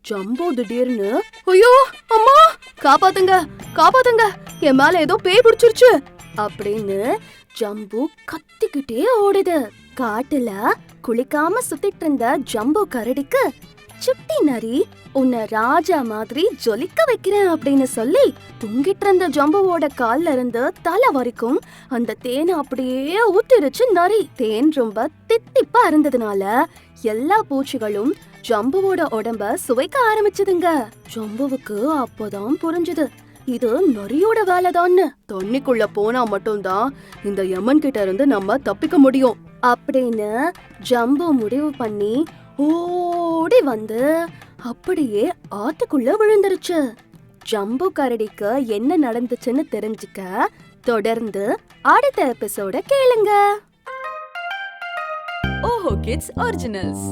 ஜம்பு திடீர்னு ஐயோ அம்மா காப்பாத்துங்க காப்பாத்துங்க, என் மேல ஏதோ பேய் பிடிச்சிருச்சு அப்படின்னு ஜம்பு கத்திக்கிட்டே ஓடுது. காட்டுல குளிக்காம சுத்திட்டு இருந்த ஜம்பு கரடிக்கு சுட்டி நரி உன்னை ராஜா மாதிரி ஜொலிக்க வைக்கிறேன் அப்படின்னு சொல்லி தூங்கிட்டு இருந்த ஜம்புவோட கால்ல இருந்து தலை வரைக்கும் அந்த தேனை அப்படியே ஊத்திருச்சு நரி. தேன் ரொம்ப தித்திப்பா இருந்ததுனால எல்லா பூச்சிகளும் ஜம்புவோட உடம்ப சுவைக்க ஆரம்பிச்சதுங்க. ஜம்புவுக்கு அப்பதான் புரிஞ்சுது இது நரியோட வேலைதான்னு. தண்ணிக்குள்ள போனா மட்டும்தான் இந்த யமன் கிட்ட இருந்து நம்ம தப்பிக்க முடியும் அப்படின்னு ஜம்பு முடிவு பண்ணி ஓடி வந்து அப்படியே ஆத்துக்குள்ள விழுந்துருச்சு. ஜம்பு கரடிக்கு என்ன நடந்துச்சுன்னு தெரிஞ்சுக்க தொடர்ந்து அடுத்த எபிசோட கேளுங்க. ஓஹோ கிட்ஸ் ஒரிஜினல்ஸ்.